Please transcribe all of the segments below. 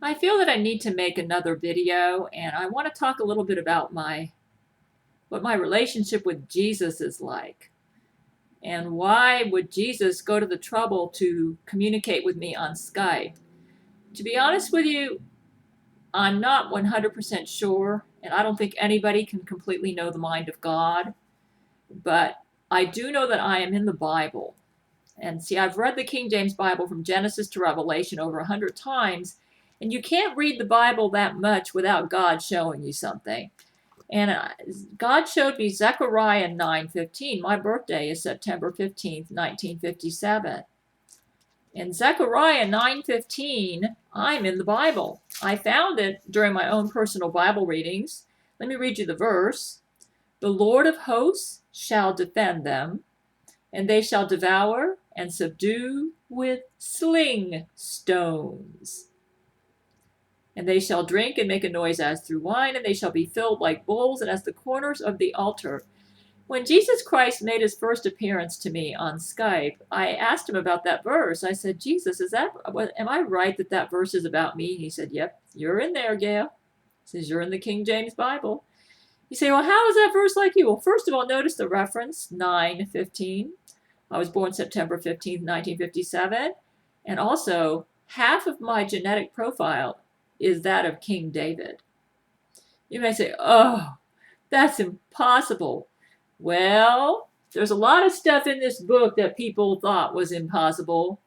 I feel that I need to make another video, and I want to talk a little bit about what my relationship with Jesus is like. And why would Jesus go to the trouble to communicate with me on Skype? To be honest with you, I'm not 100% sure, and I don't think anybody can completely know the mind of God, but I do know that I am in the Bible. And see, I've read the King James Bible from Genesis to Revelation over 100 times, and you can't read the Bible that much without God showing you something. And God showed me Zechariah 9:15. My birthday is September 15th, 1957. In Zechariah 9:15, I'm in the Bible. I found it during my own personal Bible readings. Let me read you the verse. The Lord of hosts shall defend them, and they shall devour and subdue with sling stones. And they shall drink and make a noise as through wine, and they shall be filled like bowls, and as the corners of the altar. When Jesus Christ made his first appearance to me on Skype, I asked him about that verse. I said, Jesus, am I right that that verse is about me? He said, yep, you're in there, Gail. He says, you're in the King James Bible. You say, well, how is that verse like you? Well, first of all, notice the reference, 9:15. I was born September 15th, 1957. And also, half of my genetic profile is that of King David. You may say, oh, that's impossible. Well, there's a lot of stuff in this book that people thought was impossible.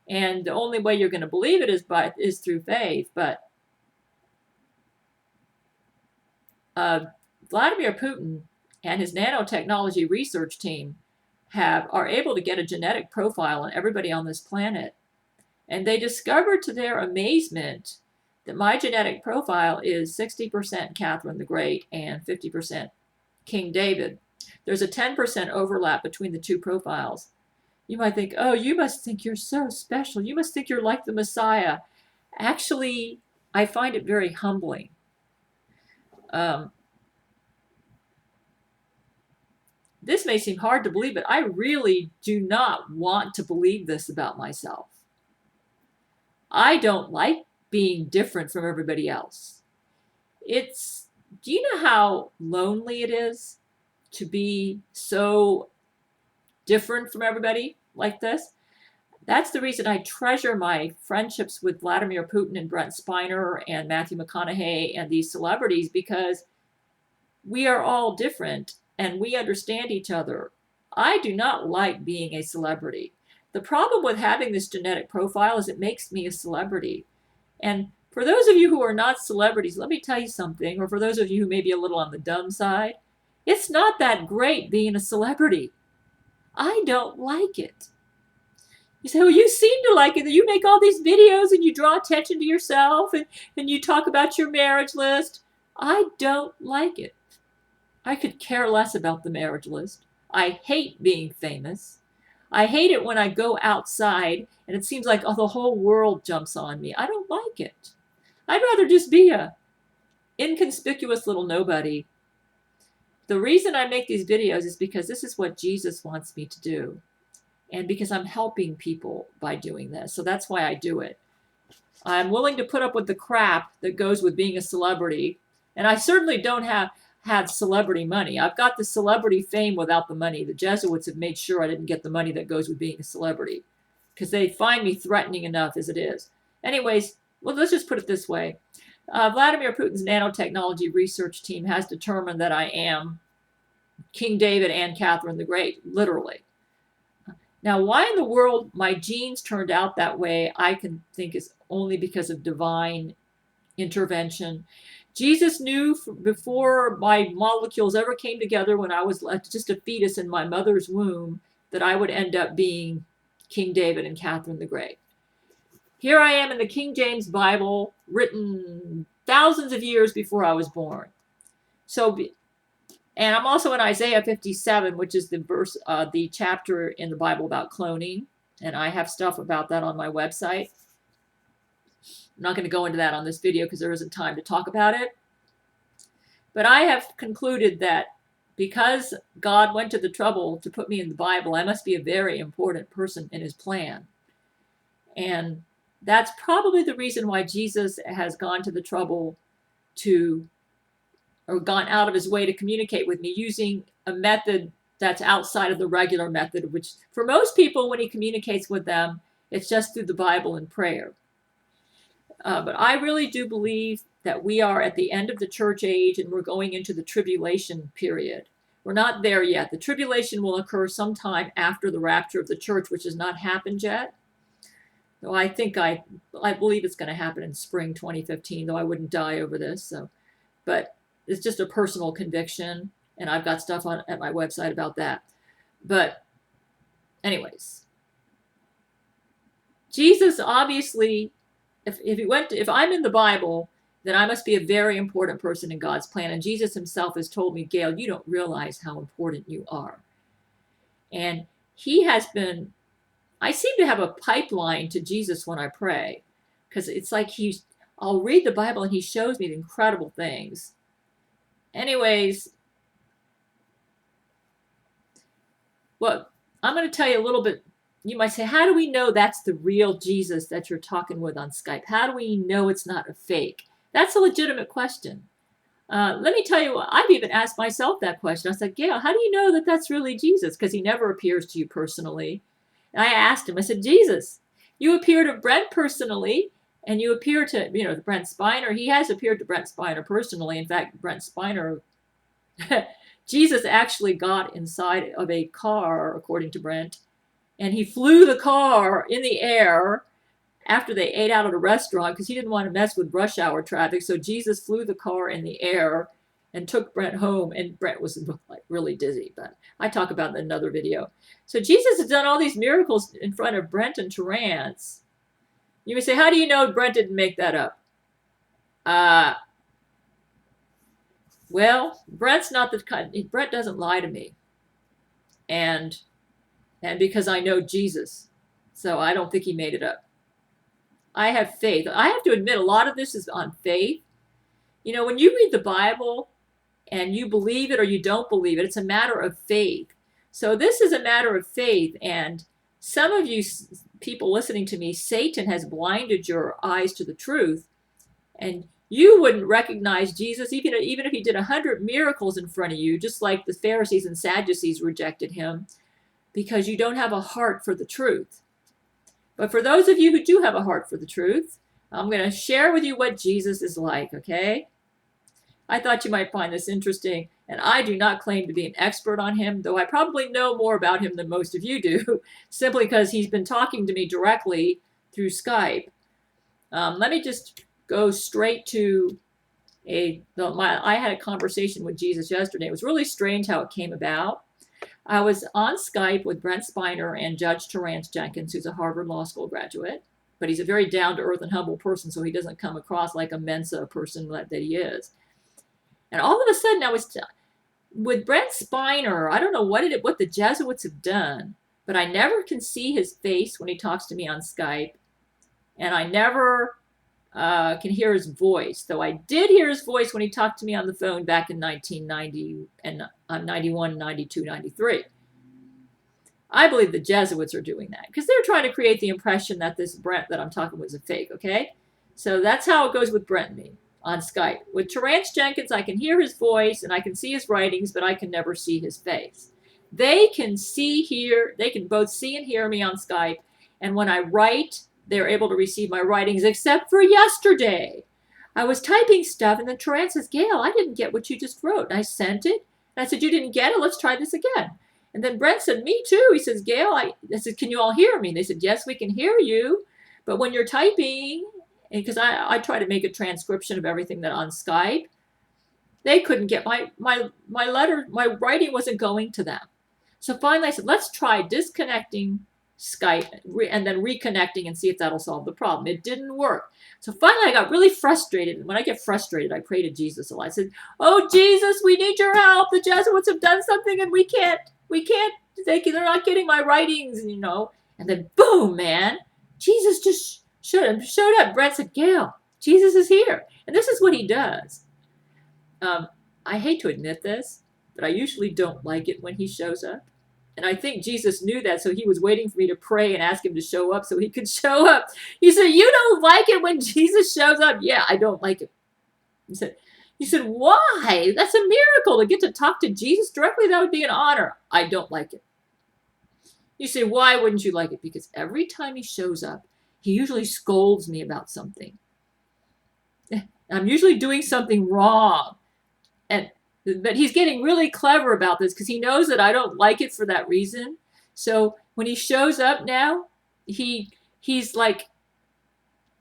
And the only way you're going to believe it is through faith. But Vladimir Putin and his nanotechnology research team are able to get a genetic profile on everybody on this planet. And they discovered to their amazement that my genetic profile is 60% Catherine the Great and 50% King David. There's a 10% overlap between the two profiles. You might think, oh, you must think you're so special. You must think you're like the Messiah. Actually, I find it very humbling. This may seem hard to believe, but I really do not want to believe this about myself. I don't like being different from everybody else. Do you know how lonely it is to be so different from everybody like this? That's the reason I treasure my friendships with Vladimir Putin and Brent Spiner and Matthew McConaughey and these celebrities, because we are all different and we understand each other. I do not like being a celebrity. The problem with having this genetic profile is it makes me a celebrity. And for those of you who are not celebrities, let me tell you something, or for those of you who may be a little on the dumb side, it's not that great being a celebrity. I don't like it. You say, well, you seem to like it. You make all these videos and you draw attention to yourself and you talk about your marriage list. I don't like it. I could care less about the marriage list. I hate being famous. I hate it when I go outside and it seems like the whole world jumps on me. I don't like it. I'd rather just be a inconspicuous little nobody. The reason I make these videos is because this is what Jesus wants me to do. And because I'm helping people by doing this. So that's why I do it. I'm willing to put up with the crap that goes with being a celebrity. And I certainly don't have celebrity money. I've got the celebrity fame without the money. The Jesuits have made sure I didn't get the money that goes with being a celebrity, because they find me threatening enough as it is. Anyways, well, let's just put it this way. Vladimir Putin's nanotechnology research team has determined that I am King David and Catherine the Great, literally. Now, why in the world my genes turned out that way, I can think is only because of divine intervention. Jesus knew before my molecules ever came together, when I was just a fetus in my mother's womb, that I would end up being King David and Catherine the Great. Here I am in the King James Bible, written thousands of years before I was born. And I'm also in Isaiah 57, which is the chapter in the Bible about cloning. And I have stuff about that on my website. I'm not going to go into that on this video because there isn't time to talk about it. But I have concluded that because God went to the trouble to put me in the Bible, I must be a very important person in his plan. And That's probably the reason why Jesus has gone to the trouble to, or gone out of his way to communicate with me using a method that's outside of the regular method, which for most people, when he communicates with them, it's just through the Bible and prayer. But I really do believe that we are at the end of the church age and we're going into the tribulation period. We're not there yet. The tribulation will occur sometime after the rapture of the church, which has not happened yet. Though I believe it's going to happen in spring 2015, though I wouldn't die over this. So, but it's just a personal conviction, and I've got stuff on at my website about that. But anyways, Jesus obviously, if I'm in the Bible, then I must be a very important person in God's plan. And Jesus himself has told me, Gail, you don't realize how important you are. And he has been, I seem to have a pipeline to Jesus when I pray, because it's like I'll read the Bible and he shows me incredible things. Anyways, well, I'm going to tell you a little bit. You might say, how do we know that's the real Jesus that you're talking with on Skype? How do we know it's not a fake? That's a legitimate question. Let me tell you, I've even asked myself that question. I said, Gail, how do you know that that's really Jesus? Because he never appears to you personally. And I asked him, I said, Jesus, you appear to Brent personally, and you appear to, Brent Spiner. He has appeared to Brent Spiner personally. In fact, Brent Spiner, Jesus actually got inside of a car, according to Brent, and he flew the car in the air after they ate out at a restaurant because he didn't want to mess with rush hour traffic. So Jesus flew the car in the air and took Brent home. And Brent was like really dizzy, but I talk about that in another video. So Jesus has done all these miracles in front of Brent and Terrance. You may say, how do you know Brent didn't make that up? Well, Brent's not the kind. Brent doesn't lie to me. And because I know Jesus. So I don't think he made it up. I have faith. I have to admit, a lot of this is on faith. When you read the Bible and you believe it or you don't believe it, it's a matter of faith. So this is a matter of faith. And some of you people listening to me, Satan has blinded your eyes to the truth. And you wouldn't recognize Jesus even if he did 100 miracles in front of you, just like the Pharisees and Sadducees rejected him, because you don't have a heart for the truth. But for those of you who do have a heart for the truth, I'm going to share with you what Jesus is like, okay? I thought you might find this interesting, and I do not claim to be an expert on him, though I probably know more about him than most of you do, simply because he's been talking to me directly through Skype. Let me just go straight to I had a conversation with Jesus yesterday. It was really strange how it came about. I was on Skype with Brent Spiner and Judge Terrance Jenkins, who's a Harvard Law School graduate, but he's a very down-to-earth and humble person, so he doesn't come across like a Mensa person that he is. And all of a sudden, I was with Brent Spiner. I don't know what the Jesuits have done, but I never can see his face when he talks to me on Skype, and I never can hear his voice, though I did hear his voice when he talked to me on the phone back in 1990 and 91, 92, 93. I believe the Jesuits are doing that because they're trying to create the impression that this Brent that I'm talking with is a fake, okay? So that's how it goes with Brent and me on Skype. With Terrance Jenkins, I can hear his voice and I can see his writings, but I can never see his face. They can both see and hear me on Skype, and when I write, they're able to receive my writings, except for yesterday. I was typing stuff, and then Terrance says, Gail, I didn't get what you just wrote. And I sent it, and I said, you didn't get it? Let's try this again. And then Brent said, me too. He says, Gail, I said, can you all hear me? And they said, yes, we can hear you. But when you're typing, and because I try to make a transcription of everything that on Skype, they couldn't get my writing wasn't going to them. So finally I said, let's try disconnecting Skype and then reconnecting and see if that'll solve the problem. It didn't work. So finally I got really frustrated. And when I get frustrated, I pray to Jesus a lot. I said, oh, Jesus, we need your help. The Jesuits have done something and we can't, they're not getting my writings, And then boom, man, Jesus just showed up. Brent said, Gail, Jesus is here. And this is what he does. I hate to admit this, but I usually don't like it when he shows up. And I think Jesus knew that, so he was waiting for me to pray and ask him to show up so he could show up. He said, you don't like it when Jesus shows up? Yeah, I don't like it. He said, why? That's a miracle to get to talk to Jesus directly. That would be an honor. I don't like it. You say, why wouldn't you like it? Because every time he shows up, he usually scolds me about something. I'm usually doing something wrong. But he's getting really clever about this because he knows that I don't like it for that reason. So when he shows up now, he's like,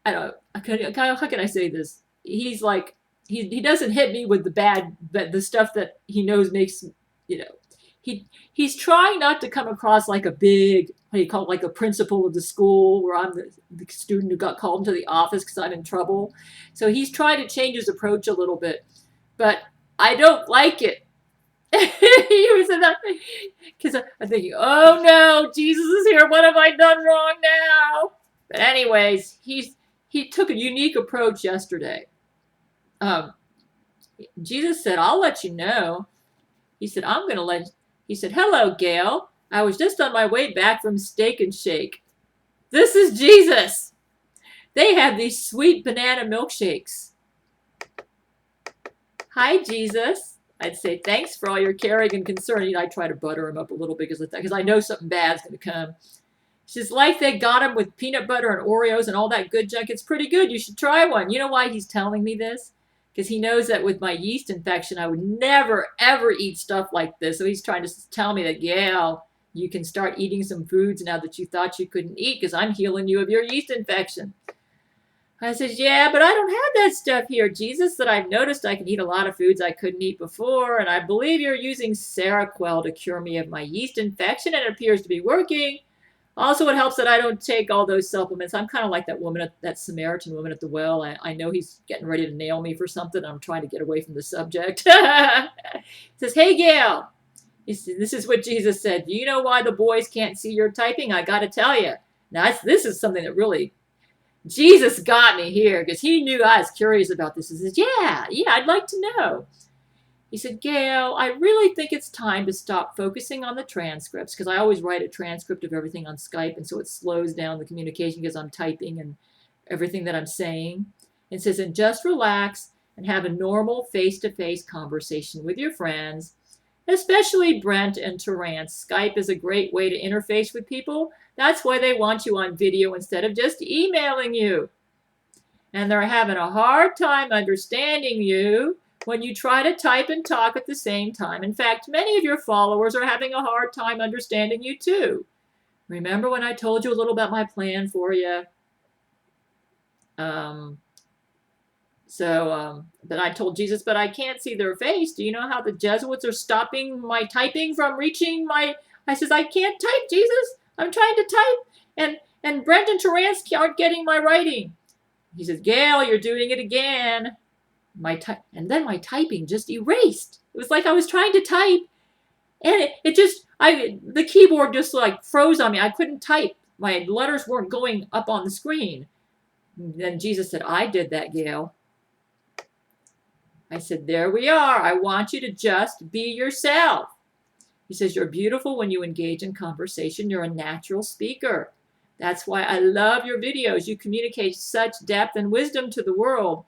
I don't know, how can I say this? He's like, he doesn't hit me with the stuff that he knows makes, he's trying not to come across like a big, what do you call it, like a principal of the school where I'm the student who got called into the office because I'm in trouble. So he's trying to change his approach a little bit, but I don't like it. He was in that because I'm thinking, oh no, Jesus is here. What have I done wrong now? But anyways, he took a unique approach yesterday. Jesus said, I'll let you know. He said, he said, hello, Gail. I was just on my way back from Steak and Shake. This is Jesus. They have these sweet banana milkshakes. Hi, Jesus. I'd say, thanks for all your caring and concern. I try to butter him up a little bit because I know something bad's going to come. She says, like they got him with peanut butter and Oreos and all that good junk. It's pretty good. You should try one. You know why he's telling me this? Because he knows that with my yeast infection, I would never, ever eat stuff like this. So he's trying to tell me that, Gail, you can start eating some foods now that you thought you couldn't eat because I'm healing you of your yeast infection. I said, yeah, but I don't have that stuff here, Jesus, that I've noticed I can eat a lot of foods I couldn't eat before, and I believe you're using Seroquel to cure me of my yeast infection, and it appears to be working. Also, it helps that I don't take all those supplements. I'm kind of like that woman, that Samaritan woman at the well. I know he's getting ready to nail me for something. I'm trying to get away from the subject. He says, hey, Gail. This is what Jesus said. Do you know why the boys can't see your typing? I got to tell you. Now, this is something that really... Jesus got me here because he knew I was curious about this. He says, yeah, I'd like to know. He said, Gail, I really think it's time to stop focusing on the transcripts because I always write a transcript of everything on Skype, and so it slows down the communication because I'm typing and everything that I'm saying. It says, and just relax and have a normal face-to-face conversation with your friends, especially Brent and Terrance. Skype is a great way to interface with people. That's why they want you on video instead of just emailing you. And they're having a hard time understanding you when you try to type and talk at the same time. In fact, many of your followers are having a hard time understanding you too. Remember when I told you a little about my plan for you? But I told Jesus, but I can't see their face. Do you know how the Jesuits are stopping my typing from reaching my... I says, I can't type, Jesus. I'm trying to type. And Brent and Terrance aren't getting my writing. He says, Gail, you're doing it again. And then my typing just erased. It was like I was trying to type. And the keyboard just like froze on me. I couldn't type. My letters weren't going up on the screen. And then Jesus said, I did that, Gail. I said, there we are. I want you to just be yourself. He says, you're beautiful when you engage in conversation. You're a natural speaker. That's why I love your videos. You communicate such depth and wisdom to the world.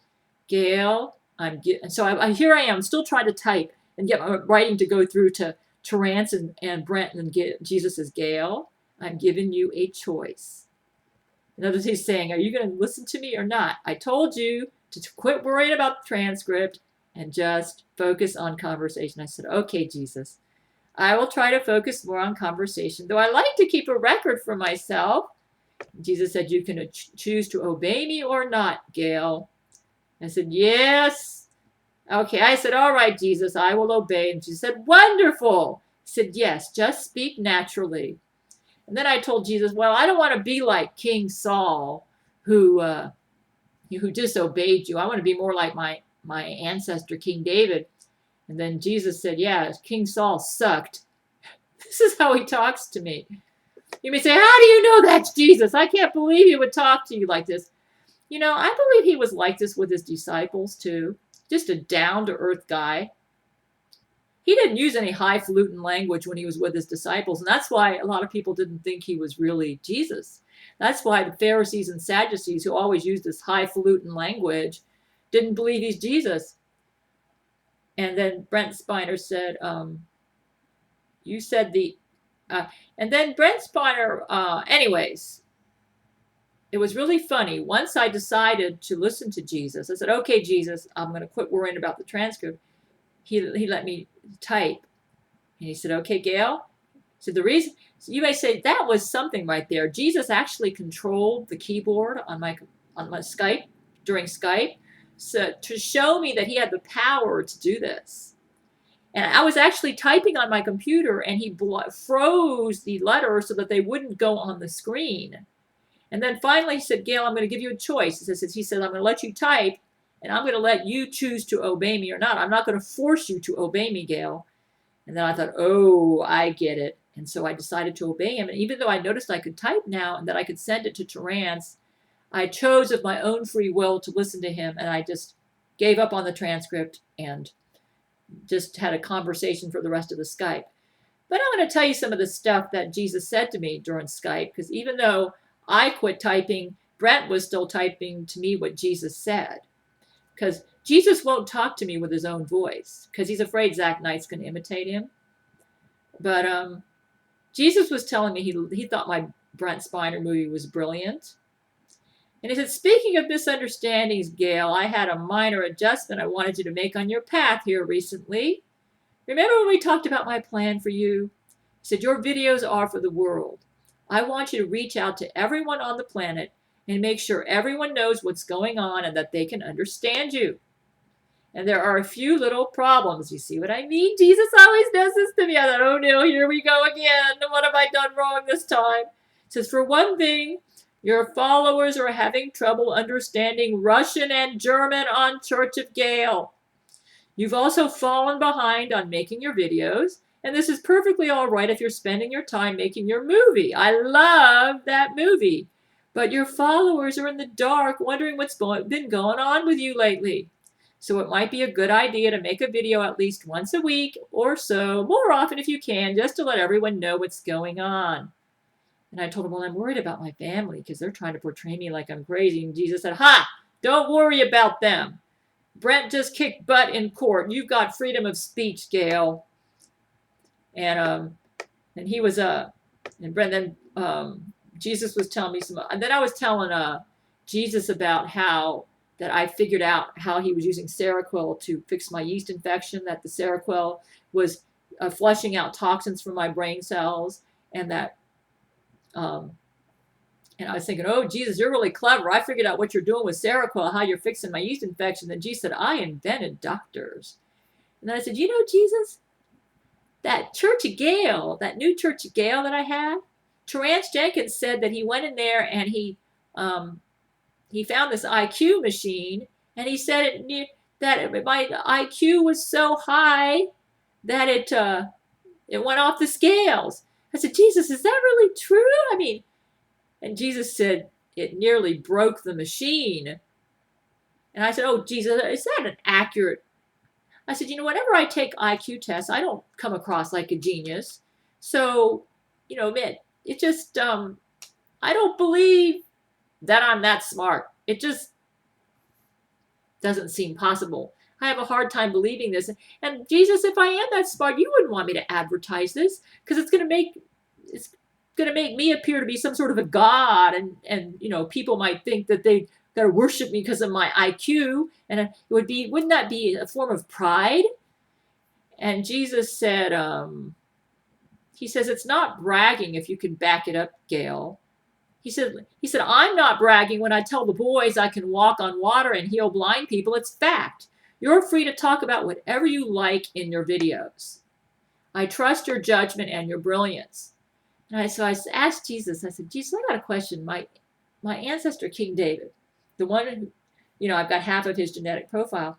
Gail, here I am, still trying to type and get my writing to go through to Terrance and Brent, and Jesus says, Gail, I'm giving you a choice. In other words, he's saying, are you going to listen to me or not? I told you to quit worrying about the transcript and just focus on conversation. I said, okay, Jesus, I will try to focus more on conversation, though I like to keep a record for myself. Jesus said, you can choose to obey me or not, Gail. I said, yes. Okay, I said, all right, Jesus, I will obey. And she said, wonderful. He said, yes, just speak naturally. And then I told Jesus, well, I don't want to be like King Saul, who disobeyed you. I want to be more like my ancestor, King David. And then Jesus said, yeah, King Saul sucked. This is how he talks to me. You may say, how do you know that's Jesus? I can't believe he would talk to you like this. You know, I believe he was like this with his disciples too. Just a down-to-earth guy. He didn't use any highfalutin language when he was with his disciples. And that's why a lot of people didn't think he was really Jesus. That's why the Pharisees and Sadducees, who always used this highfalutin language, didn't believe he's Jesus. And then Brent Spiner said, you said and then Brent Spiner, anyways, it was really funny. Once I decided to listen to Jesus, I said, okay, Jesus, I'm going to quit worrying about the transcript. He let me type. And he said, okay, Gail. So the reason, so you may say that was something right there. Jesus actually controlled the keyboard on my Skype, during Skype, so to show me that he had the power to do this. And I was actually typing on my computer, and he froze the letters so that they wouldn't go on the screen. And then finally he said, Gail, I'm going to give you a choice. He said, I'm going to let you type, and I'm going to let you choose to obey me or not. I'm not going to force you to obey me, Gail. And then I thought, oh, I get it. And so I decided to obey him. And even though I noticed I could type now and that I could send it to Terence, I chose of my own free will to listen to him. And I just gave up on the transcript and just had a conversation for the rest of the Skype. But I'm going to tell you some of the stuff that Jesus said to me during Skype, because even though I quit typing, Brent was still typing to me what Jesus said. Because Jesus won't talk to me with his own voice, because he's afraid Zach Knight's going to imitate him. But Jesus was telling me he thought my Brent Spiner movie was brilliant. And he said, speaking of misunderstandings, Gail, I had a minor adjustment I wanted you to make on your path here recently. Remember when we talked about my plan for you? He said, your videos are for the world. I want you to reach out to everyone on the planet and make sure everyone knows what's going on and that they can understand you. And there are a few little problems. You see what I mean? Jesus always does this to me. I thought, oh no, here we go again. What have I done wrong this time? He says, for one thing, your followers are having trouble understanding Russian and German on Church of Gail. You've also fallen behind on making your videos, and this is perfectly all right if you're spending your time making your movie. I love that movie. But your followers are in the dark wondering what's been going on with you lately. So it might be a good idea to make a video at least once a week or so, more often if you can, just to let everyone know what's going on. And I told him, well, I'm worried about my family because they're trying to portray me like I'm crazy. And Jesus said, ha, don't worry about them. Brent just kicked butt in court. You've got freedom of speech, Gail. And he was, and Brent, then Jesus was telling me and then I was telling Jesus about how that I figured out how he was using Seroquel to fix my yeast infection, that the Seroquel was flushing out toxins from my brain cells, and that and I was thinking, oh, Jesus, you're really clever. I figured out what you're doing with Seroquel, how you're fixing my yeast infection. Then Jesus said, I invented doctors. And then I said, you know, Jesus, that Church of Gail, that new Church of Gail that I have, Terence Jenkins said that he went in there and he found this IQ machine, and he said that my IQ was so high that it went off the scales. I said, Jesus, is that really true? I mean, and Jesus said, it nearly broke the machine. And I said, oh, Jesus, is that an accurate? I said, you know, whenever I take IQ tests, I don't come across like a genius. So, you know, it just, I don't believe that I'm that smart. It just doesn't seem possible. I have a hard time believing this. And Jesus, if I am that smart, you wouldn't want me to advertise this, because it's going to make me appear to be some sort of a god, and you know, people might think that they got to worship me because of my IQ, and wouldn't that be a form of pride? And Jesus said, he says, it's not bragging if you can back it up, Gail. He said, I'm not bragging when I tell the boys I can walk on water and heal blind people. It's fact. You're free to talk about whatever you like in your videos. I trust your judgment and your brilliance. And so I asked Jesus, I said, Jesus, I got a question. My ancestor, King David, the one who, you know, I've got half of his genetic profile.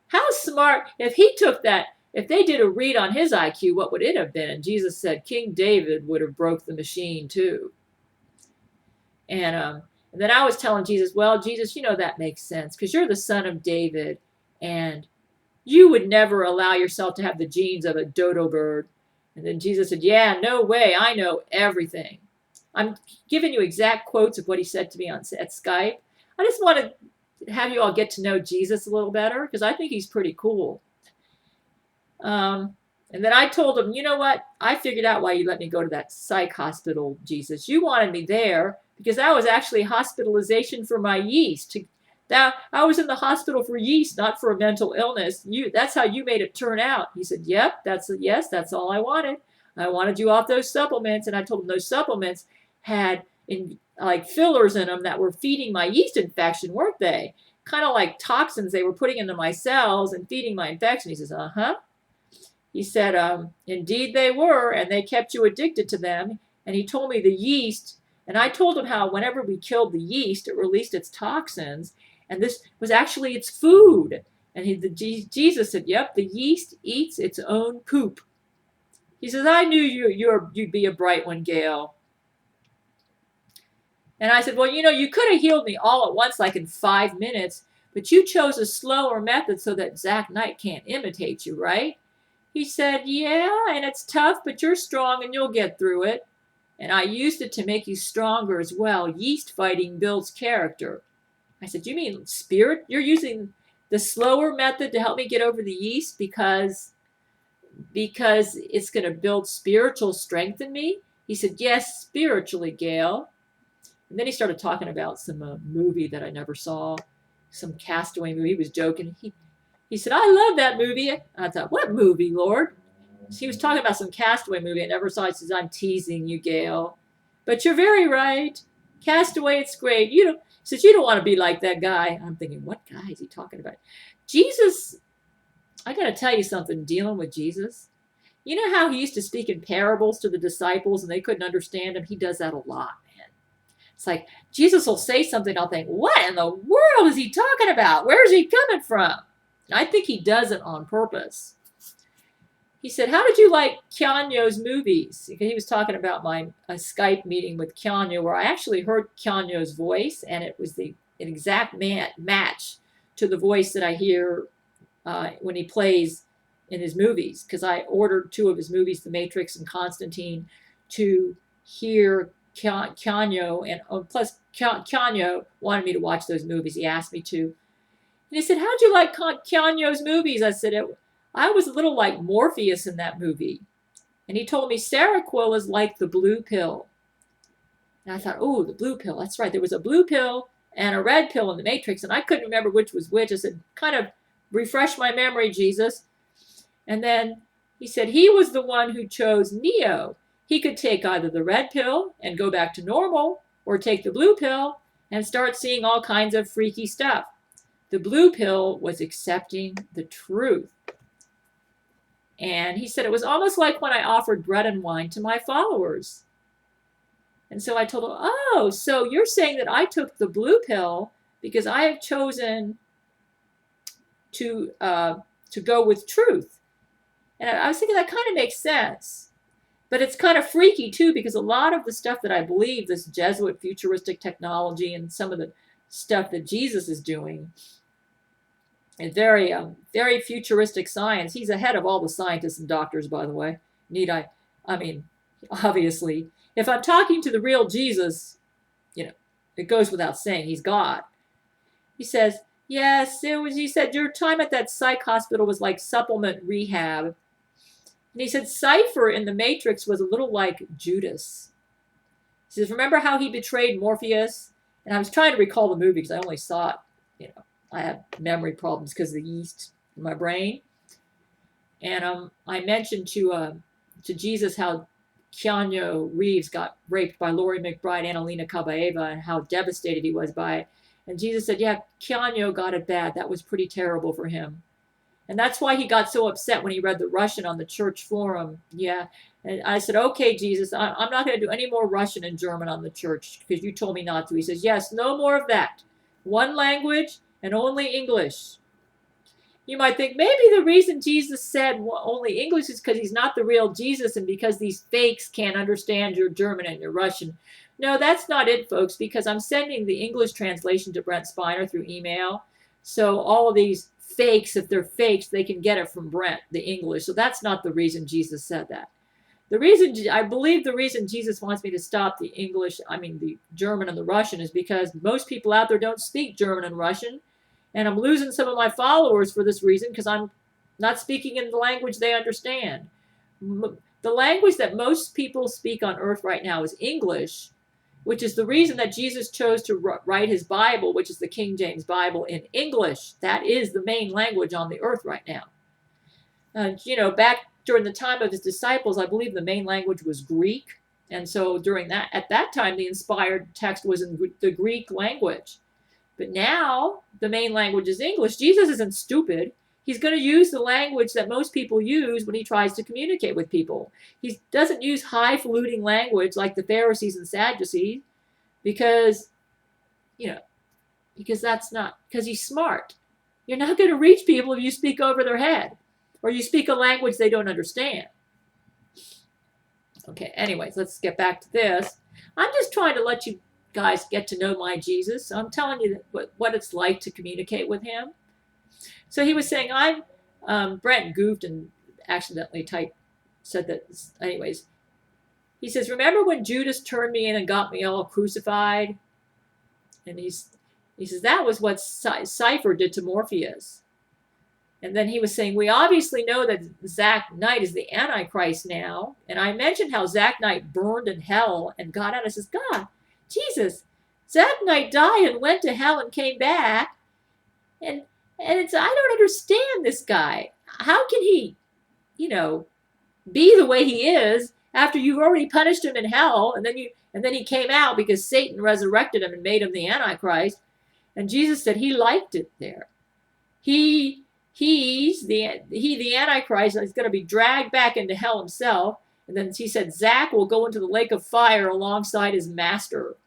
How smart, if he took that, if they did a read on his IQ, what would it have been? And Jesus said, King David would have broke the machine too. And then I was telling Jesus, well, Jesus, you know, that makes sense because you're the son of David, and You would never allow yourself to have the genes of a dodo bird. And then Jesus said, yeah, no way. I know everything. I'm giving you exact quotes of what he said to me at Skype. I just want to have you all get to know Jesus a little better because I think he's pretty cool. And then I told him, you know what? I figured out why you let me go to that psych hospital, Jesus. You wanted me there because that was actually hospitalization for my yeast. That I was in the hospital for yeast, not for a mental illness. That's how you made it turn out. He said, yep, that's all I wanted. I wanted you off those supplements. And I told him those supplements had like fillers in them that were feeding my yeast infection, weren't they? Kind of like toxins they were putting into my cells and feeding my infection. He says, uh-huh. He said, indeed they were, and they kept you addicted to them. And he told me the yeast, and I told him how whenever we killed the yeast, it released its toxins, and this was actually its food. And Jesus said, yep, the yeast eats its own poop. He says, I knew you'd be a bright one, Gail. And I said, well, you could have healed me all at once, like in 5 minutes, but you chose a slower method so that Zach Knight can't imitate you, right? He said, yeah, and it's tough, but you're strong and you'll get through it. And I used it to make you stronger as well. Yeast fighting builds character. I said, you mean spirit? You're using the slower method to help me get over the yeast because it's going to build spiritual strength in me? He said, yes, spiritually, Gail. And then he started talking about some movie that I never saw, some castaway movie. He was joking. He said, I love that movie. I thought, what movie, Lord? He was talking about some Castaway movie I never saw. He says, I'm teasing you, Gail. But you're very right. Castaway, it's great. He says, you don't want to be like that guy. I'm thinking, what guy is he talking about? Jesus, I got to tell you something, dealing with Jesus. You know how he used to speak in parables to the disciples and they couldn't understand him? He does that a lot, man. It's like, Jesus will say something, I'll think, what in the world is he talking about? Where is he coming from? I think he does it on purpose. He said, how did you like Keanu's movies? He was talking about a Skype meeting with Keanu where I actually heard Keanu's voice, and it was an exact match to the voice that I hear when he plays in his movies, because I ordered 2 of his movies, The Matrix and Constantine, to hear Keanu, and plus Keanu wanted me to watch those movies. He asked me to. And he said, how'd you like Keanu's movies? I said, I was a little like Morpheus in that movie. And he told me Seroquel is like the blue pill. And I thought, oh, the blue pill. That's right. There was a blue pill and a red pill in the Matrix. And I couldn't remember which was which. I said, kind of refresh my memory, Jesus. And then he said he was the one who chose Neo. He could take either the red pill and go back to normal or take the blue pill and start seeing all kinds of freaky stuff. The blue pill was accepting the truth. And he said it was almost like when I offered bread and wine to my followers. And so I told him, oh, so you're saying that I took the blue pill because I have chosen to go with truth. And I was thinking that kind of makes sense. But it's kind of freaky, too, because a lot of the stuff that I believe, this Jesuit futuristic technology and some of the stuff that Jesus is doing, and very futuristic science. He's ahead of all the scientists and doctors, by the way. I mean, obviously, if I'm talking to the real Jesus, it goes without saying, he's God. He says, yes, he said, your time at that psych hospital was like supplement rehab. And he said, Cypher in the Matrix was a little like Judas. He says, remember how he betrayed Morpheus? And I was trying to recall the movie because I only saw it, I have memory problems because of the yeast in my brain. And I mentioned to Jesus how Keanu Reeves got raped by Laurie McBride and Alina Kabaeva and how devastated he was by it. And Jesus said, yeah, Keanu got it bad. That was pretty terrible for him. And that's why he got so upset when he read the Russian on the church forum. Yeah. And I said, okay, Jesus, I'm not going to do any more Russian and German on the church because you told me not to. He says, yes, no more of that. One language and only English. You might think maybe the reason Jesus said only English is because he's not the real Jesus and because these fakes can't understand your German and your Russian. No, that's not it, folks, because I'm sending the English translation to Brent Spiner through email. So all of these fakes, if they're fakes, they can get it from Brent, the English. So that's not the reason Jesus said that. The reason, I believe the reason Jesus wants me to stop the English, the German and the Russian, is because most people out there don't speak German and Russian. And I'm losing some of my followers for this reason because I'm not speaking in the language they understand. The language that most people speak on earth right now is English, which is the reason that Jesus chose to write his Bible, which is the King James Bible, in English. That is the main language on the earth right now. Back during the time of his disciples, I believe the main language was Greek. And so at that time, the inspired text was in the Greek language. But now the main language is English. Jesus isn't stupid. He's going to use the language that most people use when he tries to communicate with people. He doesn't use highfalutin language like the Pharisees and Sadducees because he's smart. You're not going to reach people if you speak over their head or you speak a language they don't understand. Okay, anyways, let's get back to this. I'm just trying to let you guys get to know my Jesus. So I'm telling you what it's like to communicate with him. So he was saying, Brent goofed and accidentally said that. Anyways, he says, remember when Judas turned me in and got me all crucified? And he says, that was what Cypher did to Morpheus. And then he was saying, we obviously know that Zach Knight is the Antichrist now. And I mentioned how Zach Knight burned in hell and got out. I says, God, Jesus, Zach Knight died and went to hell and came back. And I don't understand this guy. How can he, be the way he is after you've already punished him in hell, and then he came out because Satan resurrected him and made him the Antichrist. And Jesus said he liked it there. The Antichrist is going to be dragged back into hell himself. And then he said Zach will go into the lake of fire alongside his master.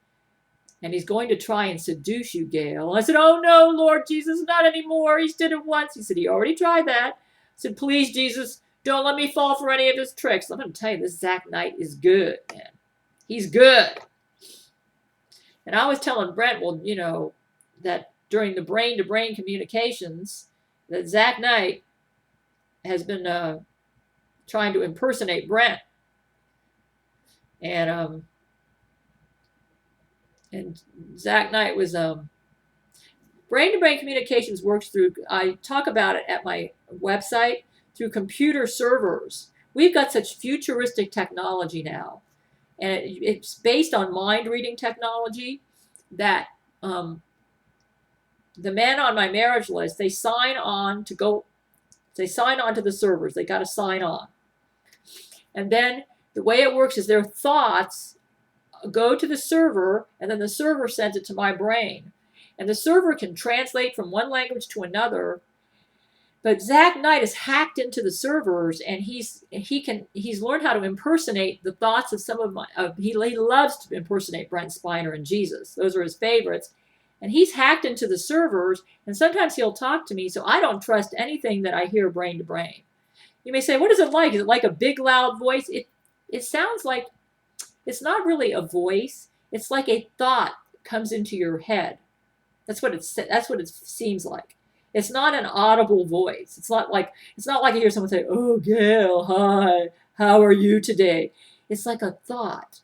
And he's going to try and seduce you, Gail. I said, oh no, Lord Jesus, not anymore. He did it once. He said, he already tried that. I said, please, Jesus, don't let me fall for any of his tricks. I'm going to tell you, this Zach Knight is good, man. He's good. And I was telling Brent, that during the brain-to-brain communications, that Zach Knight has been trying to impersonate Brent. And Zach Knight was brain-to-brain communications works through, I talk about it at my website, through computer servers. We've got such futuristic technology now, and it's based on mind-reading technology that the men on my marriage list, they sign on to the servers. They got to sign on. And then the way it works is their thoughts go to the server, and then the server sends it to my brain. And the server can translate from one language to another. But Zach Knight is hacked into the servers, and he's learned how to impersonate the thoughts of some of my. He loves to impersonate Brent Spiner and Jesus. Those are his favorites. And he's hacked into the servers, and sometimes he'll talk to me, so I don't trust anything that I hear brain to brain. You may say, what is it like? Is it like a big, loud voice? It sounds like, it's not really a voice. It's like a thought comes into your head. That's what it seems like. It's not an audible voice. It's not like I hear someone say, oh, Gail, hi, how are you today? It's like a thought.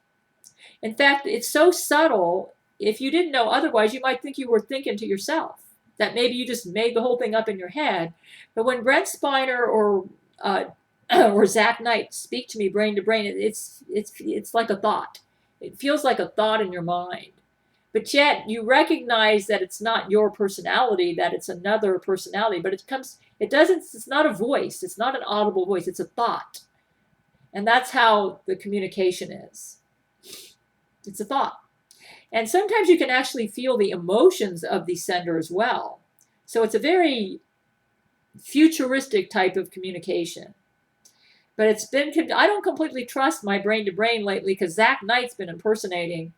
In fact, it's so subtle, if you didn't know otherwise, you might think you were thinking to yourself, that maybe you just made the whole thing up in your head. But when Brent Spiner or Zach Knight speak to me brain to brain, it's like a thought. It feels like a thought in your mind. But yet you recognize that it's not your personality, that it's another personality, but it's not a voice. It's not an audible voice. It's a thought. And that's how the communication is. It's a thought. And sometimes you can actually feel the emotions of the sender as well. So it's a very futuristic type of communication. But I don't completely trust my brain to brain lately because Zach Knight's been impersonating.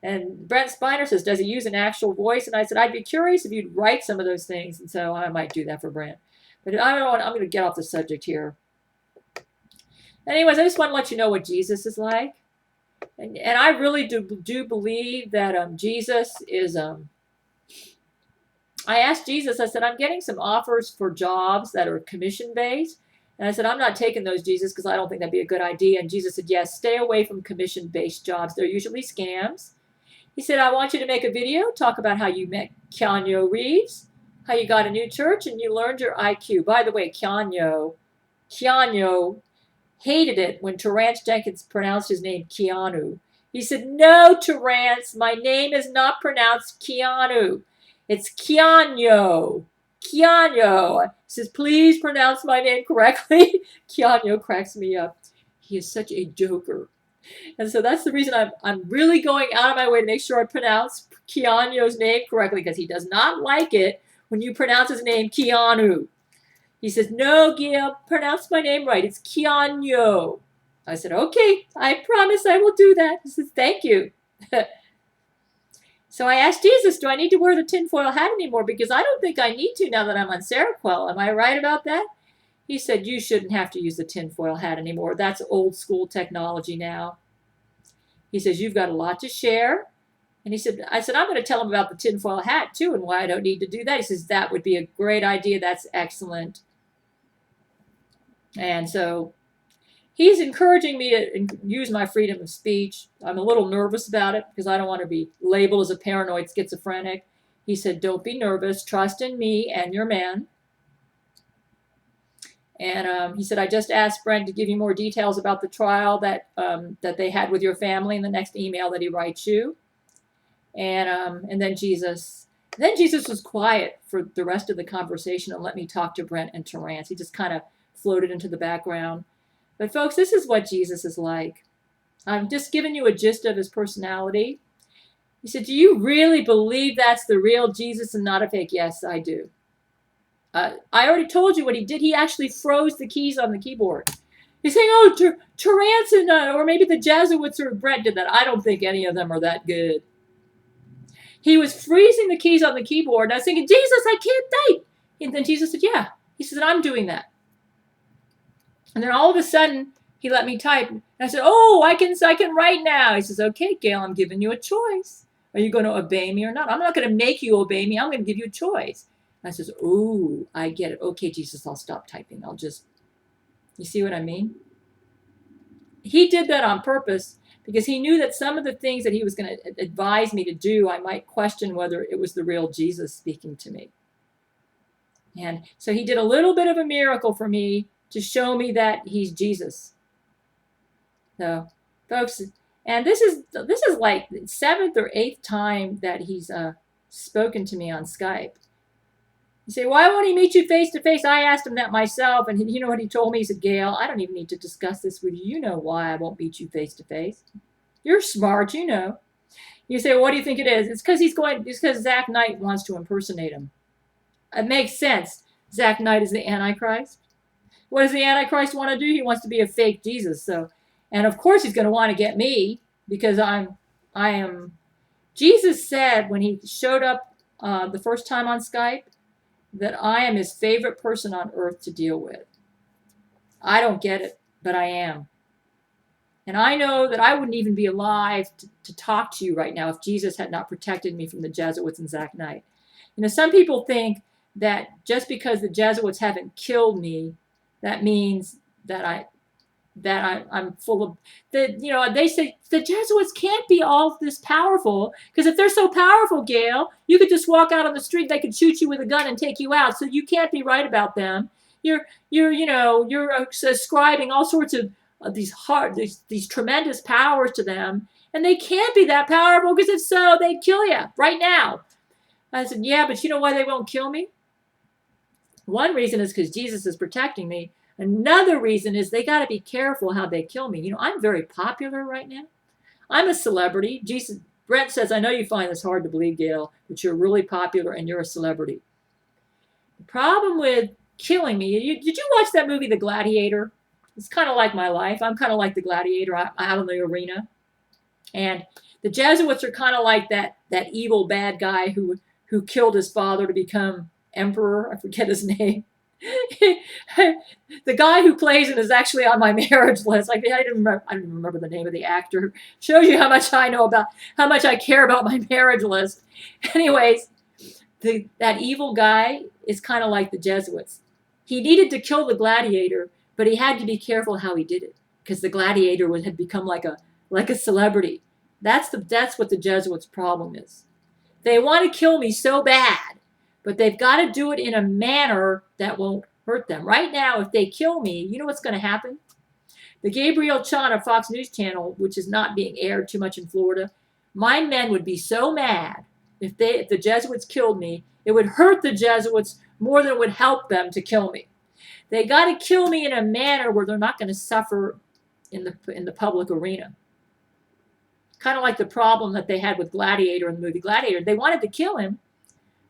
And Brent Spiner says, does he use an actual voice? And I said, I'd be curious if you'd write some of those things. And so I might do that for Brent. But I'm going to get off the subject here. Anyways, I just want to let you know what Jesus is like. And I really do believe that Jesus is I asked Jesus, I said, I'm getting some offers for jobs that are commission-based. And I said, I'm not taking those, Jesus, because I don't think that'd be a good idea. And Jesus said, yes, stay away from commission-based jobs. They're usually scams. He said, I want you to make a video, talk about how you met Keanu Reeves, how you got a new church, and you learned your IQ. By the way, Keanu hated it when Terrence Jenkins pronounced his name Keanu. He said, no, Terrence, my name is not pronounced Keanu. It's Keanu. Keanu. He says, please pronounce my name correctly. Keanu cracks me up. He is such a joker. And so that's the reason I'm really going out of my way to make sure I pronounce Keanu's name correctly, because he does not like it when you pronounce his name Keanu. He says, no, Gail, pronounce my name right. It's Keanu. I said, okay, I promise I will do that. He says, thank you. So I asked Jesus, do I need to wear the tinfoil hat anymore? Because I don't think I need to now that I'm on Seroquel. Am I right about that? He said, you shouldn't have to use the tinfoil hat anymore. That's old school technology now. He says, you've got a lot to share. And I said, I'm going to tell him about the tinfoil hat too and why I don't need to do that. He says, that would be a great idea. That's excellent. And so he's encouraging me to use my freedom of speech. I'm a little nervous about it because I don't want to be labeled as a paranoid schizophrenic. He said, don't be nervous. Trust in me and your man. And he said, I just asked Brent to give you more details about the trial that they had with your family in the next email that he writes you. And then Jesus was quiet for the rest of the conversation and let me talk to Brent and Terrence. He just kind of floated into the background. But folks, this is what Jesus is like. I'm just giving you a gist of his personality. He said, do you really believe that's the real Jesus and not a fake? Yes, I do. I already told you what he did. He actually froze the keys on the keyboard. He's saying, oh, Terrence and, or maybe the Jesuits or Brent did that. I don't think any of them are that good. He was freezing the keys on the keyboard. And I was thinking, Jesus, I can't type. And then Jesus said, yeah. He said, I'm doing that. And then all of a sudden, he let me type. And I said, oh, I can write now. He says, okay, Gail, I'm giving you a choice. Are you going to obey me or not? I'm not going to make you obey me. I'm going to give you a choice. And I says, oh, I get it. Okay, Jesus, I'll stop typing. You see what I mean? He did that on purpose because he knew that some of the things that he was going to advise me to do, I might question whether it was the real Jesus speaking to me. And so he did a little bit of a miracle for me to show me that he's Jesus. So, folks, and this is like the 7th or 8th time that he's spoken to me on Skype. You say, why won't he meet you face to face? I asked him that myself, and you know what he told me? He said, Gail, I don't even need to discuss this with you. You know why I won't meet you face to face. You're smart, you know. You say, well, what do you think it is? It's because Zach Knight wants to impersonate him. It makes sense. Zach Knight is the Antichrist. What does the Antichrist want to do? He wants to be a fake Jesus. So, and of course he's going to want to get me because I am. Jesus said when he showed up the first time on Skype that I am his favorite person on earth to deal with. I don't get it, but I am. And I know that I wouldn't even be alive to talk to you right now if Jesus had not protected me from the Jesuits and Zach Knight. You know, some people think that just because the Jesuits haven't killed me, that means that I'm full of that. You know, they say the Jesuits can't be all this powerful because if they're so powerful, Gail, you could just walk out on the street, they could shoot you with a gun and take you out. So you can't be right about them. You're ascribing all sorts of these tremendous powers to them, and they can't be that powerful because if so, they'd kill you right now. I said, yeah, but you know why they won't kill me? One reason is because Jesus is protecting me. Another reason is they got to be careful how they kill me. You know, I'm very popular right now. I'm a celebrity. Brent says, I know you find this hard to believe, Gail, but you're really popular and you're a celebrity. The problem with killing me, did you watch that movie, The Gladiator? It's kind of like my life. I'm kind of like the gladiator out in the arena. And the Jesuits are kind of like that evil bad guy who killed his father to become emperor. I forget his name. The guy who plays it is actually on my marriage list. I didn't remember the name of the actor. Shows you how much I know about, how much I care about my marriage list. Anyways, that evil guy is kind of like the Jesuits. He needed to kill the gladiator, but he had to be careful how he did it because the gladiator had become like a celebrity. That's what the Jesuits' problem is. They want to kill me so bad, but they've got to do it in a manner that won't hurt them. Right now, if they kill me, you know what's going to happen? The Gabriel Chana Fox News Channel, which is not being aired too much in Florida, my men would be so mad if the Jesuits killed me. It would hurt the Jesuits more than it would help them to kill me. They got to kill me in a manner where they're not going to suffer in the public arena. Kind of like the problem that they had with Gladiator in the movie Gladiator. They wanted to kill him,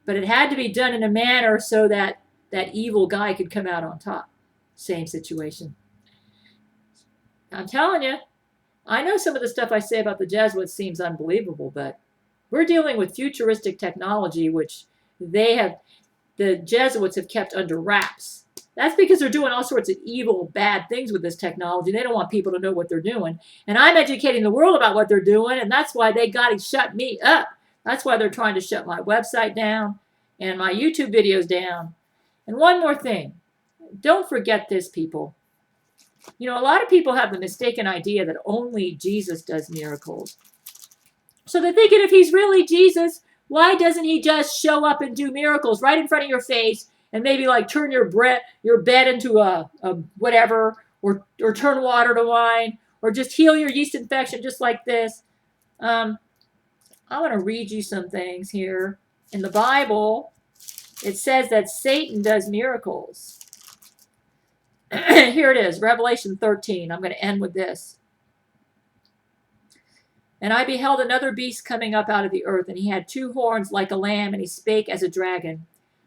but it had to be done in a manner so that that evil guy could come out on top. Same situation. I'm telling you, I know some of the stuff I say about the Jesuits seems unbelievable, but we're dealing with futuristic technology, which the Jesuits have kept under wraps. That's because they're doing all sorts of evil, bad things with this technology. They don't want people to know what they're doing. And I'm educating the world about what they're doing, and that's why they got to shut me up. That's why they're trying to shut my website down and my YouTube videos down. And one more thing. Don't forget this, people. You know, a lot of people have the mistaken idea that only Jesus does miracles. So they're thinking if he's really Jesus, why doesn't he just show up and do miracles right in front of your face and maybe like turn your bed into a whatever, or turn water to wine, or just heal your yeast infection just like this? I want to read you some things here. In the Bible, it says that Satan does miracles. Here it is, Revelation 13. I'm going to end with this. And I beheld another beast coming up out of the earth, and he had 2 horns like a lamb, and he spake as a dragon.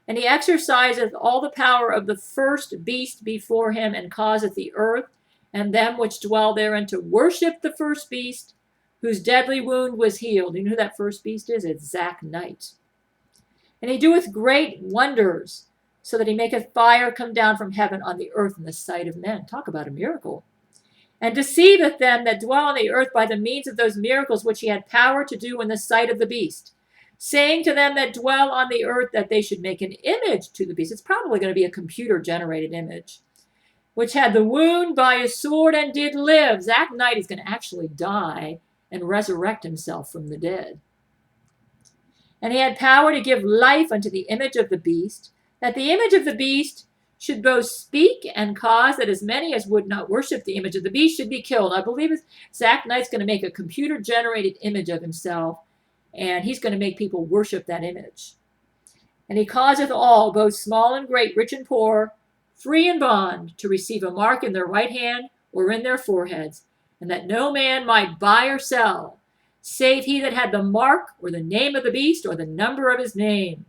And he exerciseth all the power of the first beast before him, and causeth the earth and them which dwell therein to worship the first beast, whose deadly wound was healed. You know who that first beast is? It's Zach Knight. And he doeth great wonders, so that he maketh fire come down from heaven on the earth in the sight of men. Talk about a miracle. And deceiveth them that dwell on the earth by the means of those miracles which he had power to do in the sight of the beast, saying to them that dwell on the earth that they should make an image to the beast. It's probably going to be a computer-generated image, which had the wound by a sword and did live. Zach Knight is going to actually die and resurrect himself from the dead. And he had power to give life unto the image of the beast, that the image of the beast should both speak and cause that as many as would not worship the image of the beast should be killed. I believe Zach Knight's going to make a computer-generated image of himself, and he's going to make people worship that image. And he causeth all, both small and great, rich and poor, free and bond, to receive a mark in their right hand or in their foreheads, and that no man might buy or sell, save he that had the mark or the name of the beast or the number of his name.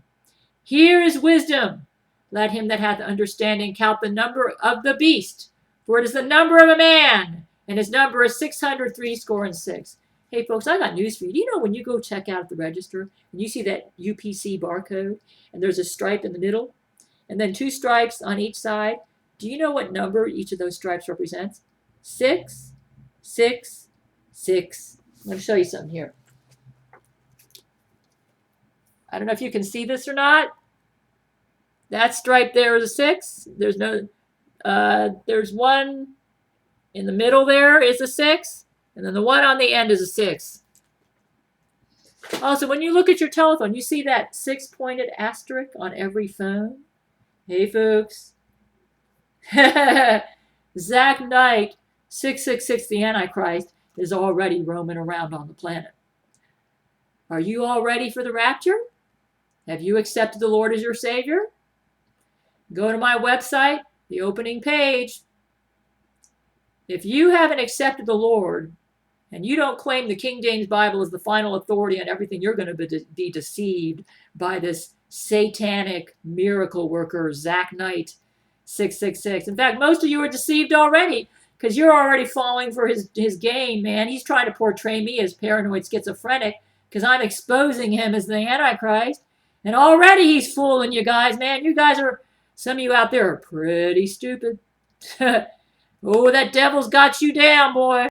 Here is wisdom. Let him that hath understanding count the number of the beast, for it is the number of a man, and his number is 666. Hey, folks, I got news for you. Do you know when you go check out at the register and you see that UPC barcode and there's a stripe in the middle and then 2 stripes on each side? Do you know what number each of those stripes represents? 6, 6, 6. I'm going to show you something here. I don't know if you can see this or not. That stripe there is a 6. There's one in the middle there is a 6. And then the one on the end is a 6. Also, when you look at your telephone, you see that 6-pointed asterisk on every phone? Hey, folks. Zach Knight, 666, the Antichrist, is already roaming around on the planet. Are you all ready for the rapture? Have you accepted the Lord as your Savior? Go to my website, the opening page. If you haven't accepted the Lord and you don't claim the King James Bible as the final authority on everything, you're going to be deceived by this satanic miracle worker, Zach Knight, 666. In fact, most of you are deceived already because you're already falling for his game, man. He's trying to portray me as paranoid schizophrenic because I'm exposing him as the Antichrist. And already he's fooling you guys, man. You guys are, some of you out there are pretty stupid. Oh, that devil's got you down, boy.